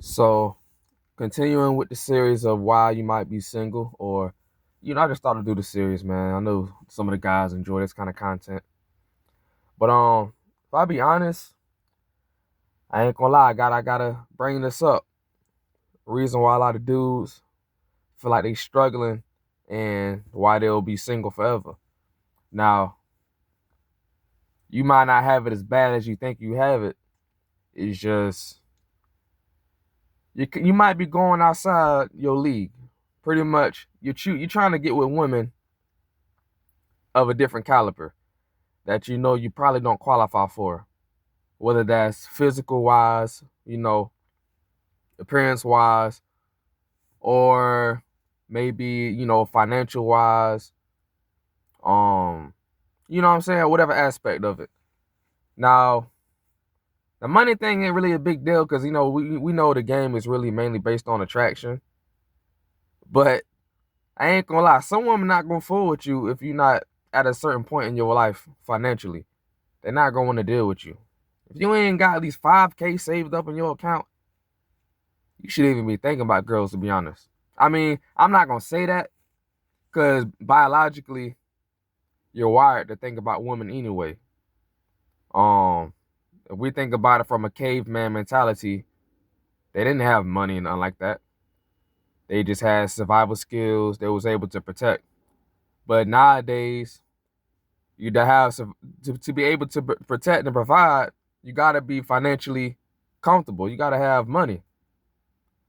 So, continuing with the series of why you might be single, or I just thought to do the series, man. I know some of the guys enjoy this kind of content, but if I be honest, I ain't gonna lie. I gotta bring this up. Reason why a lot of dudes feel like they struggling and why they'll be single forever. Now, you might not have it as bad as you think you have it. It's just you might be going outside your league. Pretty much, you're trying to get with women of a different caliber that you probably don't qualify for, whether that's physical wise, appearance wise, or maybe financial wise. You know what I'm saying? Whatever aspect of it. Now, the money thing ain't really a big deal because we know the game is really mainly based on attraction. But I ain't gonna lie, some women not gonna fool with you if you're not at a certain point in your life financially. They're not gonna want to deal with you. If you ain't got at least 5K saved up in your account, you should even be thinking about girls, to be honest. I mean, I'm not gonna say that because biologically, you're wired to think about women anyway. If we think about it from a caveman mentality, they didn't have money and nothing like that. They just had survival skills they was able to protect. But nowadays, you to have to be able to protect and provide, you gotta be financially comfortable. You gotta have money.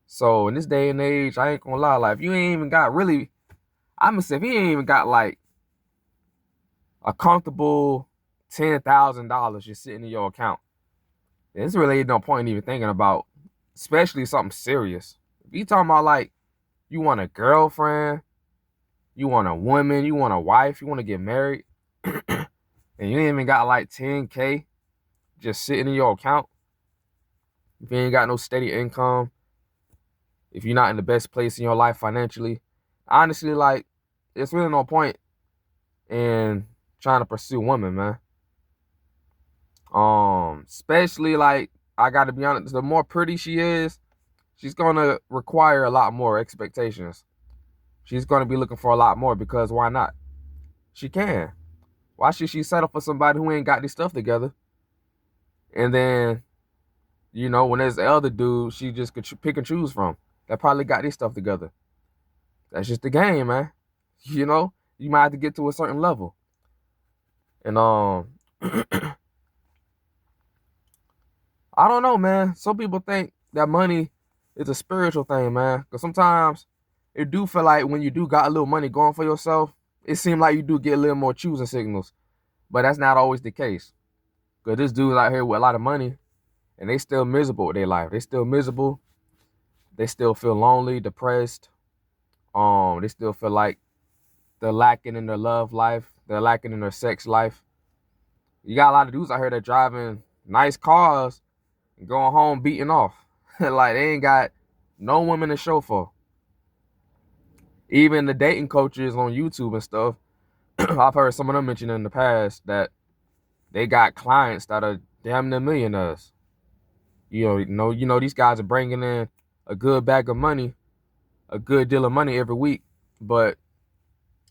So in this day and age, I ain't gonna lie, like if you ain't even got really, I'm gonna say if you ain't even got like a comfortable $10,000 just sitting in your account, there's really no point in even thinking about, especially something serious. If you talking about like you want a girlfriend, you want a woman, you want a wife, you want to get married, and you ain't even got like 10K just sitting in your account, if you ain't got no steady income, if you're not in the best place in your life financially, honestly, like, it's really no point in trying to pursue women, man. Especially like I gotta be honest, the more pretty she is, she's gonna require a lot more expectations. She's gonna be looking for a lot more because why not? She can. Why should she settle for somebody who ain't got this stuff together? And then, when there's the other dude, she just could pick and choose from that probably got this stuff together. That's just the game, man. You might have to get to a certain level. And I don't know, man. Some people think that money is a spiritual thing, man. Because sometimes it do feel like when you do got a little money going for yourself, it seems like you do get a little more choosing signals. But that's not always the case. Because this dude's out here with a lot of money and they still miserable with their life. They still miserable. They still feel lonely, depressed. They still feel like they're lacking in their love life. They're lacking in their sex life. You got a lot of dudes out here that driving nice cars and going home beating off. Like they ain't got no women to show for. Even the dating coaches on YouTube and stuff, I've heard some of them mention in the past that they got clients that are damn near millionaires. These guys are bringing in a good bag of money, a good deal of money every week, but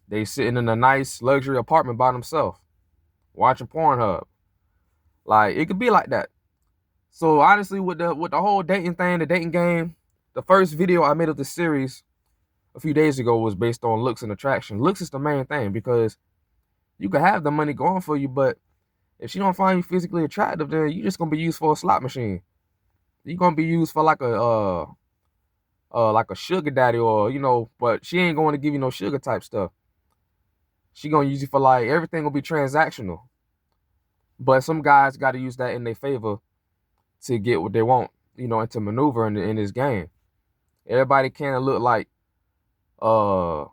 they sitting in a nice luxury apartment by themselves, watching Pornhub. Like it could be like that. So honestly, with the whole dating thing, the dating game, the first video I made of the series a few days ago was based on looks and attraction. Looks is the main thing because you can have the money going for you, but if she don't find you physically attractive, then you just gonna be used for a slot machine. You're gonna be used for like a sugar daddy, or but she ain't going to give you no sugar type stuff. She gonna use you for like everything will be transactional. But some guys got to use that in their favor to get what they want, and to maneuver in this game. Everybody can't look like uh,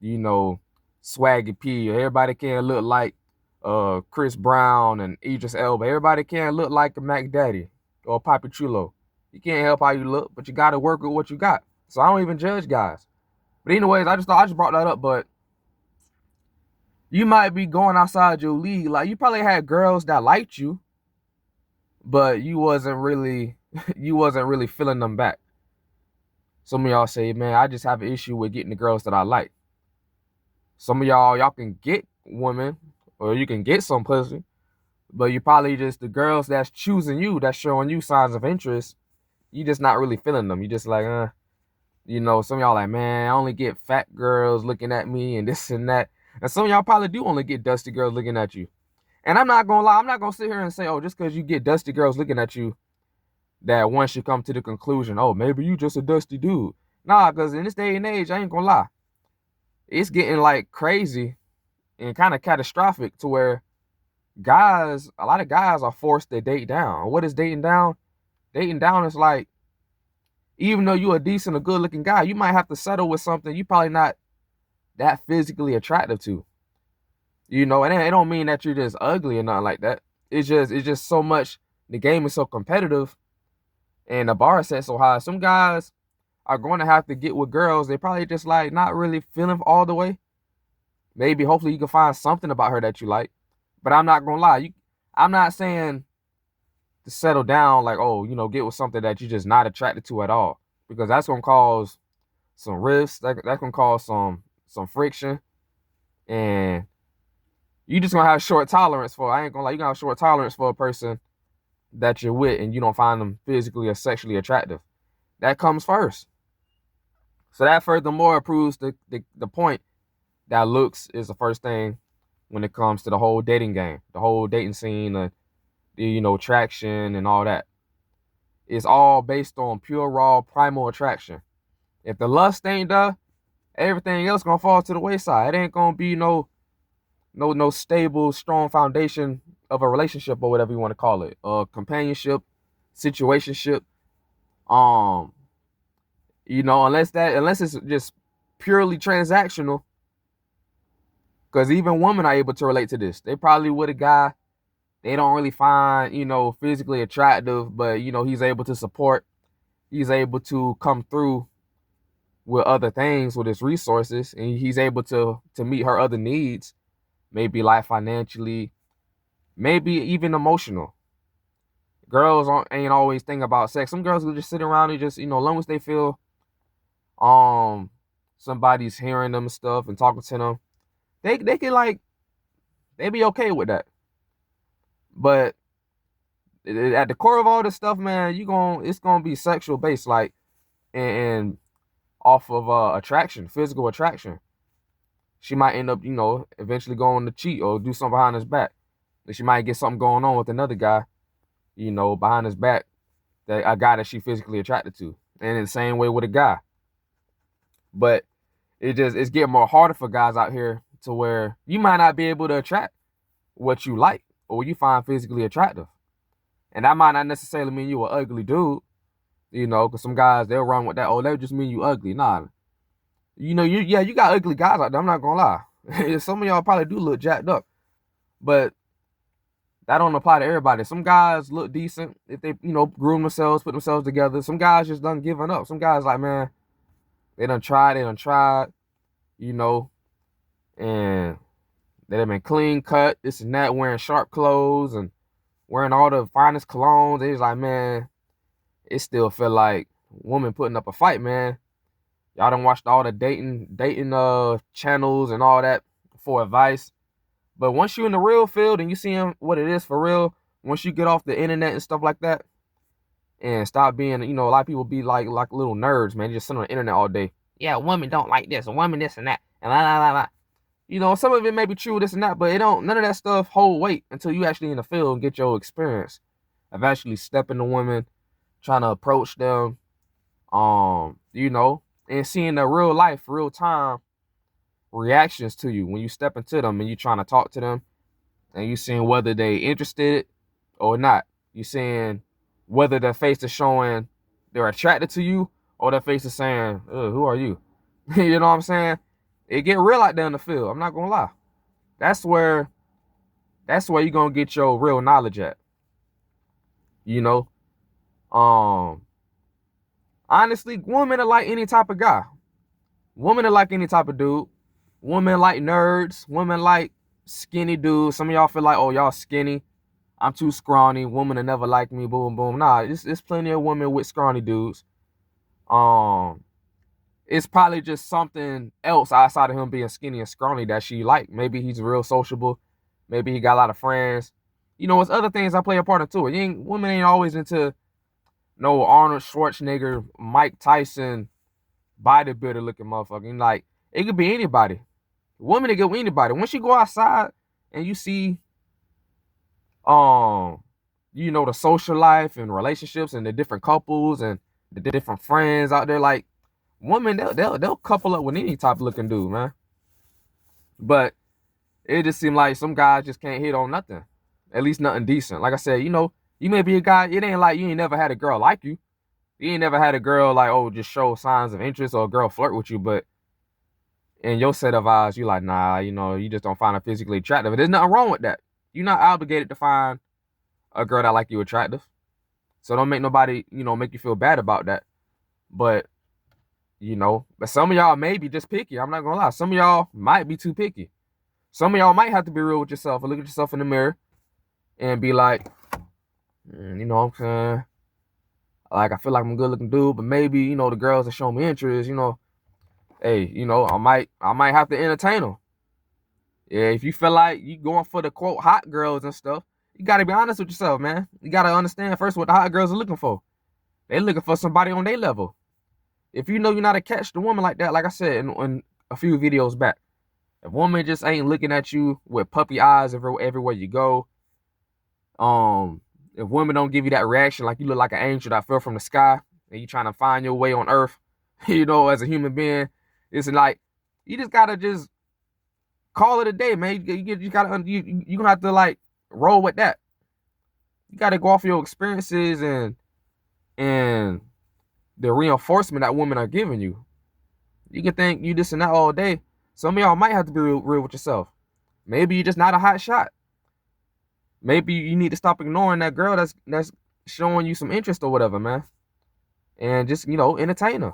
you know, Swaggy P. Everybody can't look like Chris Brown and Idris Elba. Everybody can't look like a Mac Daddy or Papi Chulo. You can't help how you look, but you gotta work with what you got. So I don't even judge guys. But anyways, I just brought that up, but you might be going outside your league. Like you probably had girls that liked you, but you wasn't really you wasn't really feeling them back. Some of y'all say, man, I just have an issue with getting the girls that I like. Some of y'all can get women or you can get some pussy, but you probably just the girls that's choosing you, that's showing you signs of interest, you just not really feeling them. You just like, some of y'all like, man, I only get fat girls looking at me and this and that. And some of y'all probably do only get dusty girls looking at you. And I'm not gonna lie, I'm not gonna sit here and say, oh, just because you get dusty girls looking at you, that once you come to the conclusion, oh, maybe you just a dusty dude. Nah, because in this day and age, I ain't gonna lie, it's getting like crazy and kind of catastrophic to where a lot of guys are forced to date down. What is dating down? Dating down is like, even though you're a decent or good looking guy, you might have to settle with something you probably not that physically attractive to. And it don't mean that you're just ugly or nothing like that. It's just so much, the game is so competitive and the bar is set so high. Some guys are going to have to get with girls they probably just like not really feeling all the way. Maybe hopefully you can find something about her that you like. But I'm not gonna lie, I'm not saying to settle down like, oh, get with something that you're just not attracted to at all. Because that's gonna cause some rifts, that's gonna cause some friction. And you just gonna have short tolerance for, I ain't gonna lie, you gonna have short tolerance for a person that you're with and you don't find them physically or sexually attractive. That comes first. So that furthermore proves the point that looks is the first thing when it comes to the whole dating game, the whole dating scene, traction and all that. It's all based on pure, raw, primal attraction. If the lust ain't there, everything else gonna fall to the wayside. It ain't gonna be no stable, strong foundation of a relationship or whatever you want to call it, companionship, situationship. Unless it's just purely transactional. Because even women are able to relate to this. They probably with a guy they don't really find, physically attractive, but, he's able to support. He's able to come through with other things, with his resources, and he's able to meet her other needs, maybe like financially, maybe even emotional. Girls ain't always thinking about sex. Some girls will just sit around and just, as long as they feel somebody's hearing them and stuff and talking to them, they can like, they be okay with that. But at the core of all this stuff, man, it's gonna be sexual based, like, and off of attraction, physical attraction. She might end up, eventually going to cheat or do something behind his back. She might get something going on with another guy, behind his back, that a guy that she physically attracted to. And in the same way with a guy. But it's getting more harder for guys out here to where you might not be able to attract what you like or what you find physically attractive. And that might not necessarily mean you an ugly dude, because some guys, they'll run with that. Oh, that just mean you ugly. Nah. You got ugly guys out there. I'm not going to lie. Some of y'all probably do look jacked up. But that don't apply to everybody. Some guys look decent if they, groom themselves, put themselves together. Some guys just done giving up. Some guys like, man, they done tried, and they done been clean cut, this and that, wearing sharp clothes and wearing all the finest colognes. They was like, man, it still feel like woman putting up a fight, man. Y'all done watched all the dating channels and all that for advice. But once you're in the real field and you see what it is for real, once you get off the internet and stuff like that, and stop being, a lot of people be like little nerds, man. They just sit on the internet all day. Yeah, women don't like this, a woman this and that, and la la la la. Some of it may be true, this and that, but none of that stuff hold weight until you actually in the field and get your experience of actually stepping to women, trying to approach them, and seeing the real life, real time reactions to you when you step into them and you trying to talk to them, and you seeing whether they interested or not. You seeing whether their face is showing they're attracted to you or their face is saying, who are you? You know what I'm saying? It get real out there in the field. I'm not gonna lie. That's where you're gonna get your real knowledge at. Honestly, women are like any type of guy. Women are like any type of dude. Women like nerds. Women like skinny dudes. Some of y'all feel like, oh, y'all skinny. I'm too scrawny. Women will never like me. Boom, boom. Nah, it's plenty of women with scrawny dudes. it's probably just something else outside of him being skinny and scrawny that she like. Maybe he's real sociable. Maybe he got a lot of friends. It's other things that play a part into it. Women ain't always into no Arnold Schwarzenegger, Mike Tyson, bodybuilder looking motherfucker. Like, it could be anybody. Women it could be anybody. Once you go outside and you see the social life and relationships and the different couples and the different friends out there, like, women, they'll couple up with any type of looking dude, man. But it just seemed like some guys just can't hit on nothing. At least nothing decent. Like I said, you may be a guy, it ain't like you ain't never had a girl like you. You ain't never had a girl like, oh, just show signs of interest or a girl flirt with you, but in your set of eyes, you like, nah, you just don't find her physically attractive. But there's nothing wrong with that. You're not obligated to find a girl that like you attractive. So don't make nobody, make you feel bad about that. But, but some of y'all may be just picky. I'm not gonna lie. Some of y'all might be too picky. Some of y'all might have to be real with yourself and look at yourself in the mirror and be like, you know what I'm saying? Like, I feel like I'm a good looking dude, but maybe, the girls that show me interest, hey, I might have to entertain them. Yeah, if you feel like you going for the quote hot girls and stuff, you gotta be honest with yourself, man. You gotta understand first what the hot girls are looking for. They're looking for somebody on their level. If you know you're not a catch the woman like that, like I said in a few videos back, if woman just ain't looking at you with puppy eyes everywhere you go, if women don't give you that reaction like you look like an angel that fell from the sky and you trying to find your way on earth, as a human being, it's like you just gotta just call it a day, man. You gotta you gonna have to like roll with that. You gotta go off your experiences and the reinforcement that women are giving you. You can think you this and that all day. Some of y'all might have to be real with yourself. Maybe you're just not a hot shot. Maybe you need to stop ignoring that girl that's showing you some interest or whatever, man. And just, entertain her.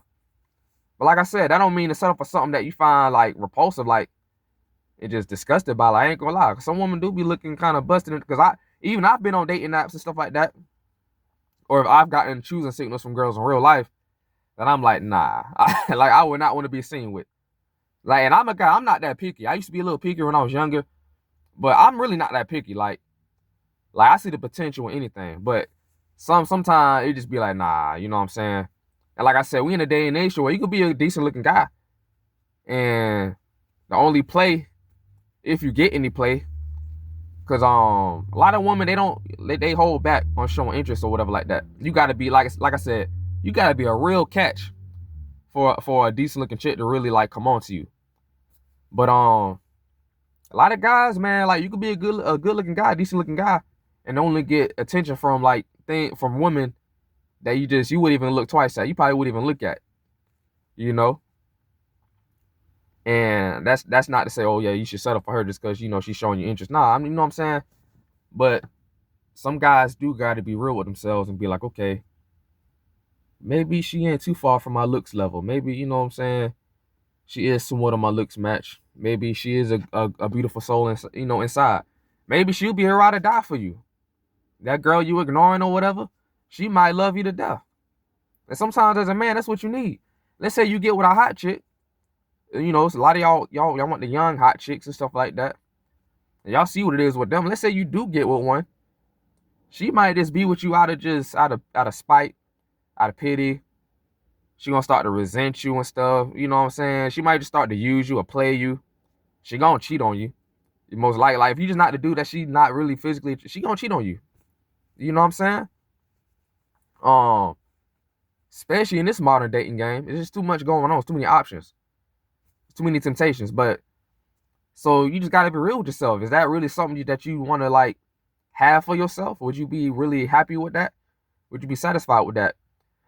But like I said, that don't mean to settle for something that you find like repulsive, like it just disgusted by. Like, I ain't gonna lie. Some women do be looking kind of busted because I've been on dating apps and stuff like that. Or if I've gotten choosing signals from girls in real life, then I'm like, nah. I would not want to be seen with. Like, and I'm a guy, I'm not that picky. I used to be a little picky when I was younger, but I'm really not that picky. Like I see the potential in anything, but sometimes it just be like, nah, you know what I'm saying? And like I said, we in a day and age where you could be a decent looking guy, and the only play, if you get any play, because a lot of women they hold back on showing interest or whatever like that. You got to be like I said, you got to be a real catch for a decent looking chick to really like come on to you. But a lot of guys, man, like you could be a good looking guy, decent looking guy, and only get attention from from women that you wouldn't even look twice at. You probably wouldn't even look at, And that's not to say, oh yeah, you should settle for her just because she's showing you interest. Nah, you know what I'm saying. But some guys do got to be real with themselves and be like, okay, maybe she ain't too far from my looks level. Maybe, you know what I'm saying, she is somewhat of my looks match. Maybe she is a beautiful soul, inside. Maybe she'll be a ride or die for you. That girl you ignoring or whatever, she might love you to death. And sometimes as a man, that's what you need. Let's say you get with a hot chick. It's a lot of y'all want the young hot chicks and stuff like that. And y'all see what it is with them. Let's say you do get with one. She might just be with you out of spite, out of pity. She gonna start to resent you and stuff. You know what I'm saying? She might just start to use you or play you. She gonna cheat on you. Most likely, like if you just not the dude that she not really physically, she gonna cheat on you. You know what I'm saying? Especially in this modern dating game, there's just too much going on. There's too many options. There's too many temptations. But so you just gotta be real with yourself. Is that really something that you want to like have for yourself? Would you be really happy with that? Would you be satisfied with that?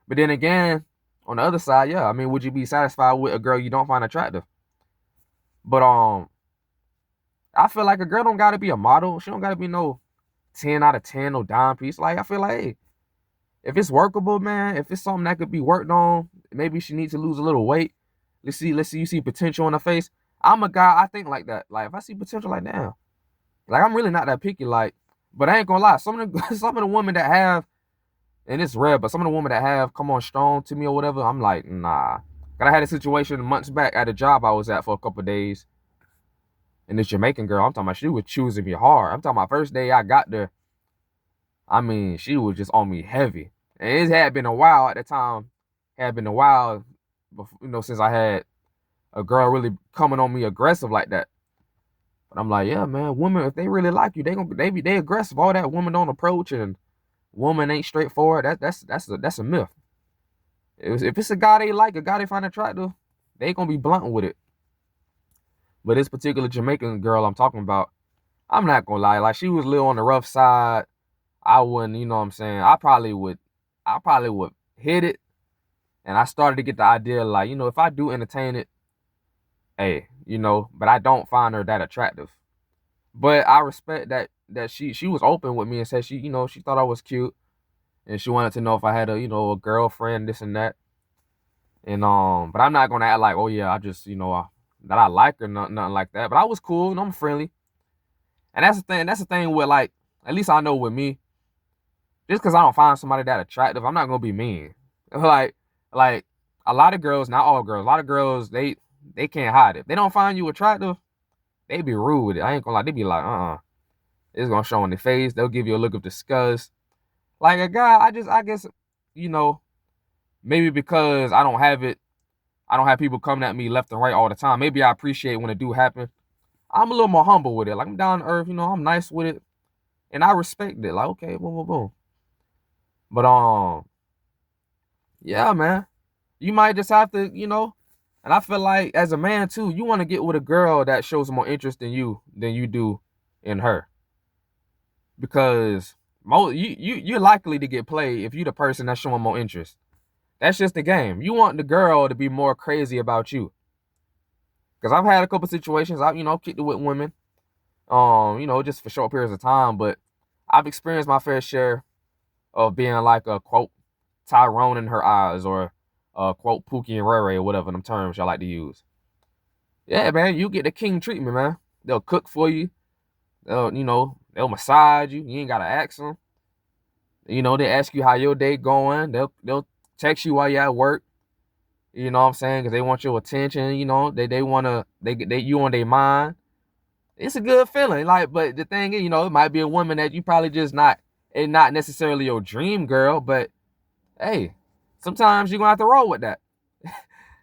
But then again, on the other side, yeah, I mean, would you be satisfied with a girl you don't find attractive? But I feel like a girl don't gotta be a model. She don't gotta be no 10 out of 10, no dime piece. Like, I feel like, hey, if it's workable, man, if it's something that could be worked on, maybe she needs to lose a little weight. Let's see you see potential in her face. I'm a guy, I think like that. Like, if I see potential, like, damn. Like, I'm really not that picky, like, but I ain't gonna lie. Some of the women that have, and it's rare, but some of the women that have come on strong to me or whatever, I'm like, nah. Cause I had a situation months back at a job I was at for a couple of days, and this Jamaican girl, I'm talking about, she was choosing me hard. I'm talking about first day I got there, I mean, she was just on me heavy. And it had been a while at the time, had been a while, before, since I had a girl really coming on me aggressive like that. But I'm like, yeah, man, women, if they really like you, they aggressive. All that women don't approach and woman ain't straightforward. That's a myth. If it's a guy they like, a guy they find attractive, they gonna be blunt with it. But this particular Jamaican girl I'm talking about, I'm not gonna lie, like she was a little on the rough side. I wouldn't, you know what I'm saying? I probably would hit it. And I started to get the idea, like, if I do entertain it, hey, but I don't find her that attractive. But I respect that she was open with me and said she thought I was cute and she wanted to know if I had a girlfriend, this and that. And but I'm not gonna act like, oh yeah, I just, that I like her, nothing like that. But I was cool and I'm friendly. And that's the thing. That's the thing with, like, at least I know with me, just because I don't find somebody that attractive, I'm not gonna be mean. Like a lot of girls, not all girls, a lot of girls, they can't hide it. If they don't find you attractive, they be rude with it. I ain't gonna lie, they be like, it's gonna show on their face. They'll give you a look of disgust. Like a guy, I guess, you know, maybe because I don't have people coming at me left and right all the time. Maybe I appreciate when it do happen. I'm a little more humble with it. Like, I'm down to earth, I'm nice with it. And I respect it. Like, okay, boom, boom, boom. But yeah, man. You might just have to, and I feel like as a man too, you want to get with a girl that shows more interest in you than you do in her. Because you're likely to get played if you're the person that's showing more interest. That's just the game. You want the girl to be more crazy about you. Because I've had a couple situations, I've kicked it with women, just for short periods of time, but I've experienced my fair share of being like a quote Tyrone in her eyes, or quote Pookie and Ray Ray, or whatever them terms y'all like to use. Yeah, man, you get the king treatment, man. They'll cook for you. They'll massage you. You ain't gotta ask them. They ask you how your day going. They'll text you while you're at work. You know what I'm saying? Because they want your attention. They wanna they you on their mind. It's a good feeling. Like, but the thing is, it might be a woman that you probably just not necessarily your dream girl, but hey, sometimes you're gonna have to roll with that.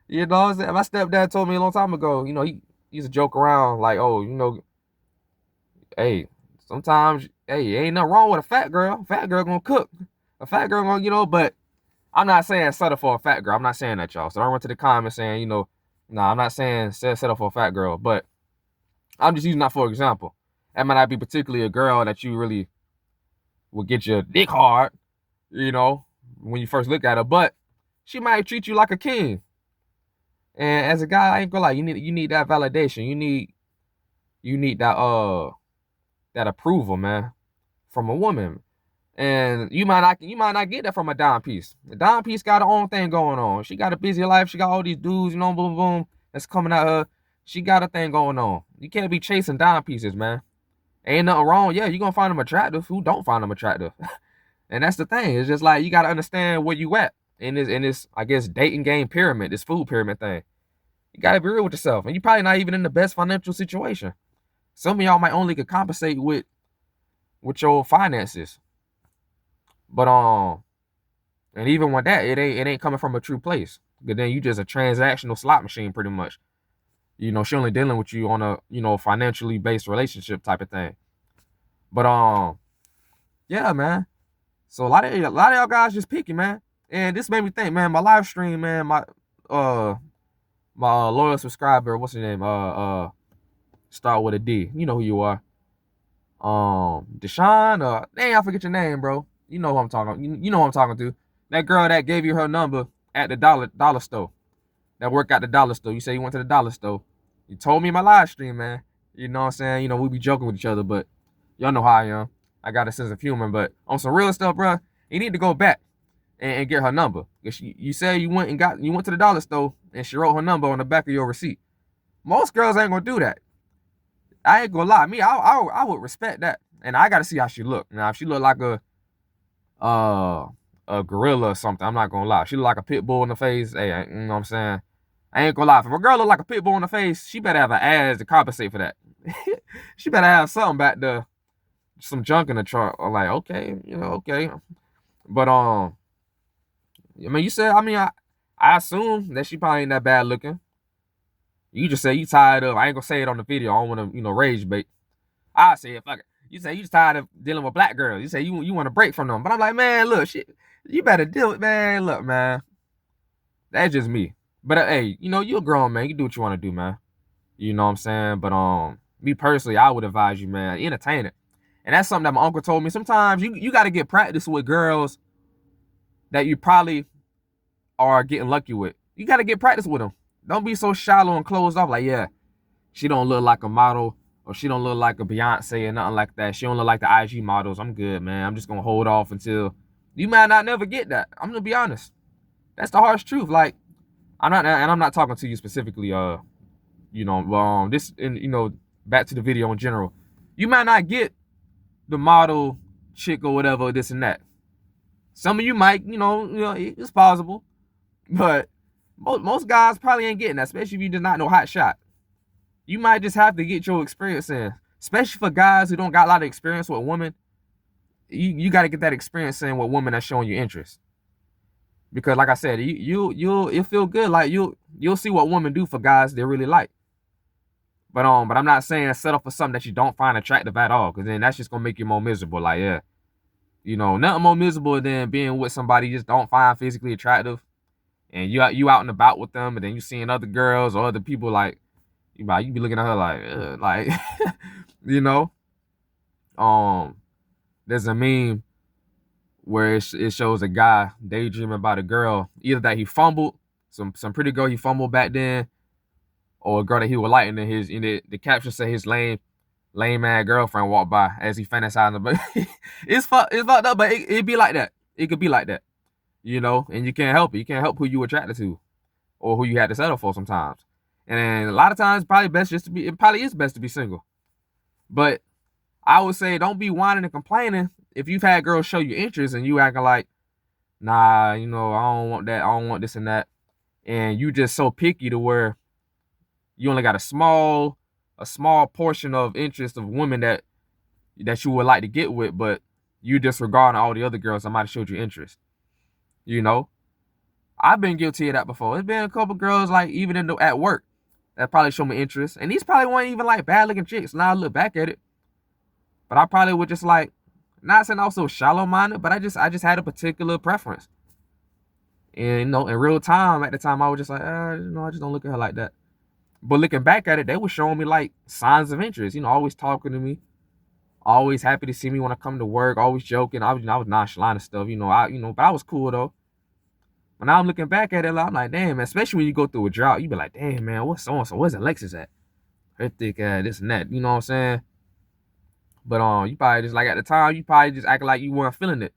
You know what I'm saying? My stepdad told me a long time ago, he used to joke around like, oh, hey, sometimes, hey, ain't nothing wrong with a fat girl. A fat girl gonna cook. A fat girl gonna, but I'm not saying settle for a fat girl. I'm not saying that, y'all. So I went to the comments saying, I'm not saying settle for a fat girl, but I'm just using that for example. That might not be particularly a girl that you really will get your dick hard, when you first look at her, but she might treat you like a king. And as a guy, I ain't gonna lie, you need that validation. You need that approval, man, from a woman. And you might not get that from a dime piece. The dime piece got her own thing going on. She got a busy life. She got all these dudes, boom, boom, that's coming at her. She got a thing going on. You can't be chasing dime pieces, man. Ain't nothing wrong. Yeah, you're gonna find them attractive. Who don't find them attractive? And that's the thing. It's just like you gotta understand where you at in this, I guess, dating game pyramid, this food pyramid thing. You gotta be real with yourself. And you're probably not even in the best financial situation. Some of y'all might only could compensate with your finances. But and even with that, it ain't coming from a true place. But then you just a transactional slot machine pretty much. She only dealing with you on a financially based relationship type of thing. But yeah, man. So a lot of y'all guys just picky, man. And this made me think, man, my live stream, man, my loyal subscriber, what's his name? Start with a D. You know who you are. Deshaun, dang, I forget your name, bro. You know who I'm talking. You know who I'm talking to. That girl that gave you her number at the dollar store. That worked at the dollar store. You say you went to the dollar store. You told me in my live stream, man. You know what I'm saying? We be joking with each other, but y'all know how I am. I got a sense of humor, but on some real stuff, bro, you need to go back and get her number. You say you went to the dollar store and she wrote her number on the back of your receipt. Most girls ain't gonna do that. I ain't gonna lie. Me, I would respect that. And I gotta see how she look. Now, if she look like a gorilla or something, I'm not gonna lie. She look like a pit bull in the face. Hey, you know what I'm saying? I ain't gonna lie. If a girl look like a pit bull in the face, she better have an ass to compensate for that. She better have something back there, some junk in the trunk. I'm like, okay, okay. But I mean, you said, I assume that she probably ain't that bad looking. You just say you tired of. I ain't gonna say it on the video. I don't want to, rage bait. I say it, fuck it. You say you just tired of dealing with black girls. You say you want to break from them. But I'm like, man, look, shit, you better deal with, man. Look, man, that's just me. But hey, you a grown man. You do what you want to do, man. You know what I'm saying? But me personally, I would advise you, man, entertain it. And that's something that my uncle told me. Sometimes you got to get practice with girls that you probably are getting lucky with. You got to get practice with them. Don't be so shallow and closed off. Like, yeah, she don't look like a model, or she don't look like a Beyonce or nothing like that. She don't look like the IG models. I'm good, man. I'm just gonna hold off until you might not never get that. I'm gonna be honest. That's the harsh truth. Like, I'm not talking to you specifically. This, and back to the video in general. You might not get the model chick or whatever, this and that. Some of you might, it's possible, but most guys probably ain't getting that, especially if you did not know hot shot. You might just have to get your experience in, especially for guys who don't got a lot of experience with women. You got to get that experience in with women that's showing you interest, because like I said, you'll feel good. Like you'll see what women do for guys they really like. But I'm not saying settle for something that you don't find attractive at all, because then that's just gonna make you more miserable. Like, yeah, nothing more miserable than being with somebody you just don't find physically attractive, and you out and about with them, and then you seeing other girls or other people, like you be looking at her like you know. There's a meme where it shows a guy daydreaming about a girl, either that he fumbled, some pretty girl he fumbled back then, or a girl that he would like, and then the caption said his lame ass girlfriend walked by as he fantasizing. But it's fucked up, but it be like that. It could be like that, and you can't help it. You can't help who you attracted to or who you had to settle for sometimes. And a lot of times, it probably is best to be single. But I would say don't be whining and complaining if you've had girls show you interest and you acting like, nah, I don't want that, I don't want this and that, and you just so picky to where you only got a small portion of interest of women that you would like to get with, but you disregarding all the other girls that might have showed you interest. I've been guilty of that before. There's been a couple girls, like, even at work, that probably show me interest, and these probably weren't even like bad looking chicks. Now I look back at it, but I probably would just like, not saying also shallow minded, but I just had a particular preference. And in real time, at the time, I was just like, I just don't look at her like that. But looking back at it, they were showing me like signs of interest, always talking to me, always happy to see me when I come to work, always joking. I was nonchalant and stuff, but I was cool though. But now I'm looking back at it, I'm like, damn, man, especially when you go through a drought, you be like, damn, man, what's so-and-so? Where's Alexis at? Her thick ass, this and that, you know what I'm saying? But you probably just, like, at the time, you probably just acting like you weren't feeling it.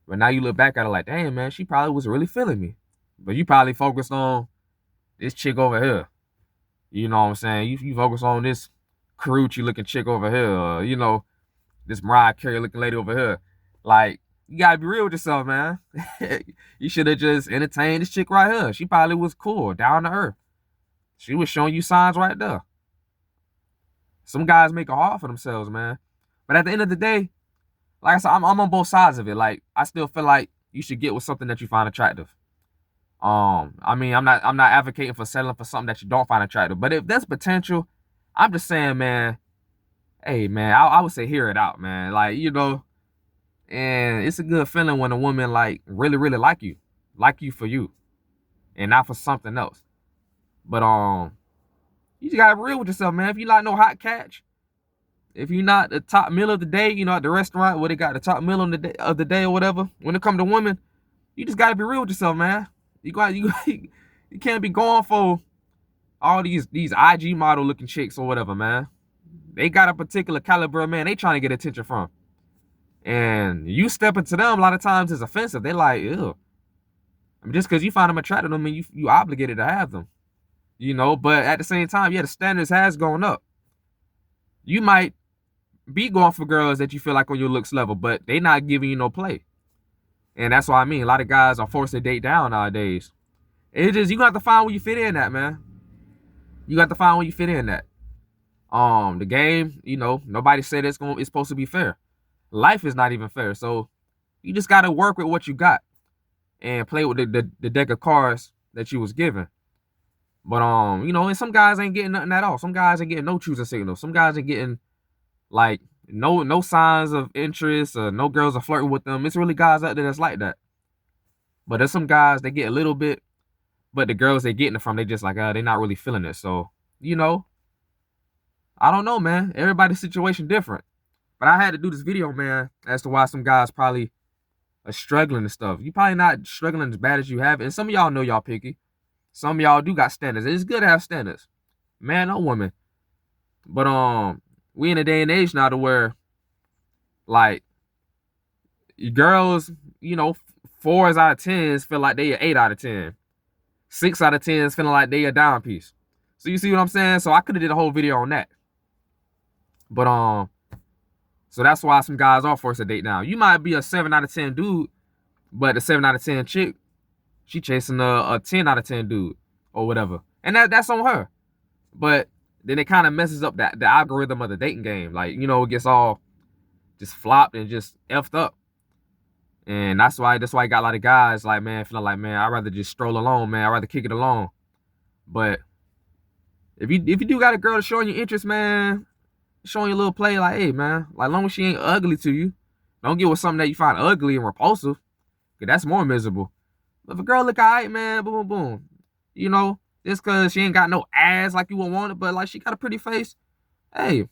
But now you look back at it like, damn, man, she probably was really feeling me. But you probably focused on this chick over here. You know what I'm saying? You focus on this Karuchi looking chick over here, or, this Mariah Carey looking lady over here. Like, you gotta be real with yourself, man. You should have just entertained this chick right here. She probably was cool, down to earth. She was showing you signs right there. Some guys make it hard for themselves, man. But at the end of the day, like I said, I'm on both sides of it. Like, I still feel like you should get with something that you find attractive. I'm not advocating for settling for something that you don't find attractive. But if there's potential, I'm just saying, man, hey, man, I would say hear it out, man. Like, and it's a good feeling when a woman, like, really, really like you for you, and not for something else. But you just gotta be real with yourself, man. If you like no hot catch, if you're not the top meal of the day, at the restaurant where they got the top meal of the day or whatever, when it come to women, you just gotta be real with yourself, man. You can't be going for all these IG model looking chicks or whatever, man. They got a particular caliber, man. They trying to get attention from. And you step into them, a lot of times it's offensive. They like, ew. Just because you find them attractive, I mean, you obligated to have them. But at the same time, yeah, the standards has gone up. You might be going for girls that you feel like on your looks level, but they not giving you no play. And that's what I mean. A lot of guys are forced to date down nowadays. It just, you got to find where you fit in at, man. You got to find where you fit in at. The game, nobody said it's supposed to be fair. Life is not even fair. So you just gotta work with what you got and play with the deck of cards that you was given. But and some guys ain't getting nothing at all. Some guys ain't getting no choosing signals. Some guys ain't getting like no signs of interest, or no girls are flirting with them. It's really guys out there that's like that. But there's some guys that get a little bit, but the girls they getting it from, they just like, they're not really feeling it. So, I don't know, man. Everybody's situation different. But I had to do this video, man, as to why some guys probably are struggling and stuff. You probably not struggling as bad as you have. And some of y'all know y'all picky. Some of y'all do got standards. It's good to have standards. Man or woman. But we in a day and age now to where, like, girls, 4s out of 10s feel like they are 8 out of 10. 6 out of 10s feeling like they a dime piece. So you see what I'm saying? So I could have did a whole video on that. But so that's why some guys are forced to date now. You might be a 7 out of 10 dude, but the 7 out of 10 chick, she chasing a 10 out of 10 dude or whatever. And that's on her. But then it kind of messes up the algorithm of the dating game. Like, it gets all just flopped and just effed up. And that's why you got a lot of guys like, man, feeling like, man, I'd rather just stroll alone, man. I'd rather kick it alone. But if you do got a girl that's showing you interest, man, showing you a little play, like, hey, man, like, long as she ain't ugly to you, don't get with something that you find ugly and repulsive, because that's more miserable. But if a girl look all right, man, boom, boom, boom, just because she ain't got no ass like you would want it, but, like, she got a pretty face, hey.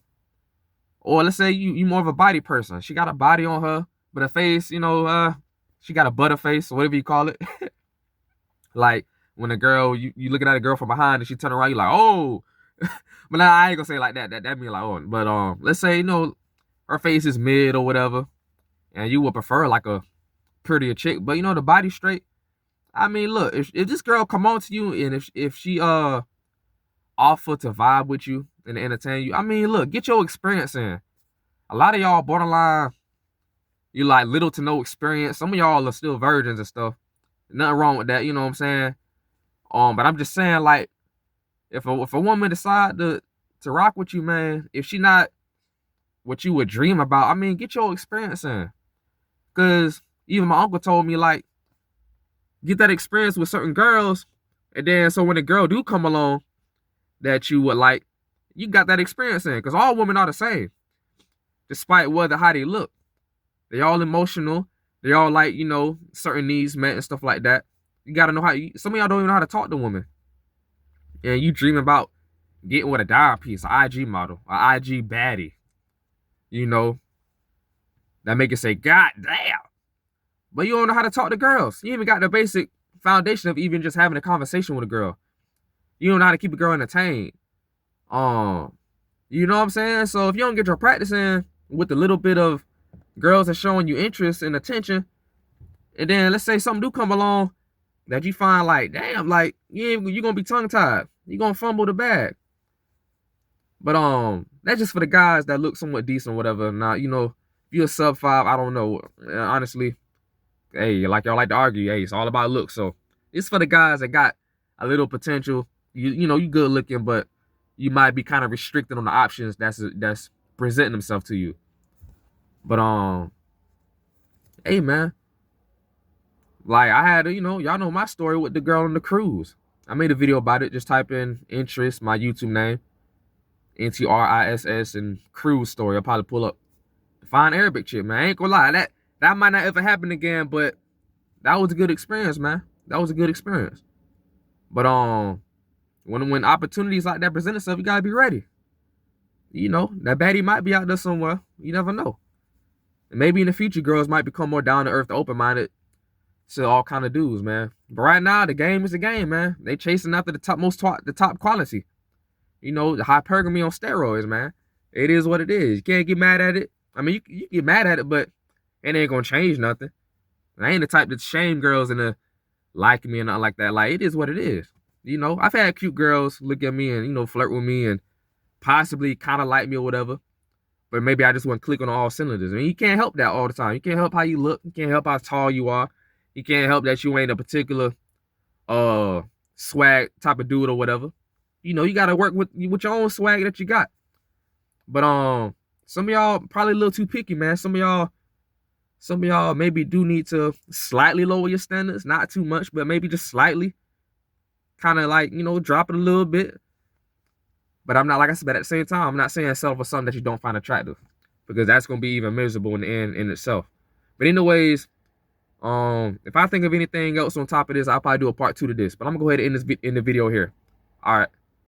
Or let's say you more of a body person. She got a body on her, but her face, she got a butter face, or whatever you call it. Like, when a girl, you looking at a girl from behind and she turn around, you like, oh. But now I ain't gonna say it like that. That mean like, oh. But let's say, her face is mid or whatever, and you would prefer like a prettier chick, but the body straight. I mean, look, if this girl come on to you and if she offer to vibe with you and entertain you, I mean, look, get your experience in. A lot of y'all borderline, you like little to no experience. Some of y'all are still virgins and stuff. Nothing wrong with that, you know what I'm saying? But I'm just saying, like, if a woman decide to rock with you, man, if she not what you would dream about, I mean, get your experience in. Cause even my uncle told me, like, get that experience with certain girls, and then so when a girl do come along that you would like, you got that experience in. Cause all women are the same, despite how they look. They all emotional. They all like, certain needs met and stuff like that. You gotta know some of y'all don't even know how to talk to women. And you dream about getting with a dime piece, an IG model, an IG baddie, that make it say, God damn. But you don't know how to talk to girls. You even got the basic foundation of even just having a conversation with a girl. You don't know how to keep a girl entertained. You know what I'm saying? So if you don't get your practice in with the little bit of girls that's showing you interest and attention, and then let's say something do come along that you find like, damn, like, you're gonna be tongue-tied. You're gonna fumble the bag. But that's just for the guys that look somewhat decent or whatever. Now, if you're a sub 5, I don't know. Honestly, hey, like y'all like to argue, hey, it's all about looks. So it's for the guys that got a little potential. You good looking, but you might be kind of restricted on the options that's presenting themselves to you. But hey, man. Like, I had, y'all know my story with the girl on the cruise. I made a video about it. Just type in interest, my YouTube name, NTRISS, and cruise story. I'll probably pull up the fine Arabic chick, man. I ain't gonna lie. That might not ever happen again, but that was a good experience, man. That was a good experience. But when opportunities like that present itself, you gotta be ready. That baddie might be out there somewhere. You never know. And maybe in the future, girls might become more down to earth, open-minded to all kind of dudes, man. But right now, the game is the game, man. They chasing after the top quality. The hypergamy on steroids, man. It is what it is. You can't get mad at it. I mean, you get mad at it, but it ain't gonna change nothing. I ain't the type to shame girls into liking me and nothing like that. Like, it is what it is. I've had cute girls look at me and, flirt with me and possibly kind of like me or whatever. But maybe I just wouldn't click on all cylinders. I mean, you can't help that all the time. You can't help how you look. You can't help how tall you are. You can't help that you ain't a particular uh swag type of dude or whatever. You know, you gotta work with your own swag that you got. But some of y'all probably a little too picky, man. Some of y'all maybe do need to slightly lower your standards, not too much, but maybe just slightly, kind of like, you know, drop it a little bit. But I'm not, like I said, but at the same time, I'm not saying settle for something that you don't find attractive, because that's gonna be even miserable in the end in itself. But anyways, if I think of anything else on top of this, I'll probably do a part 2 to this. But I'm gonna go ahead and end the video here. All right.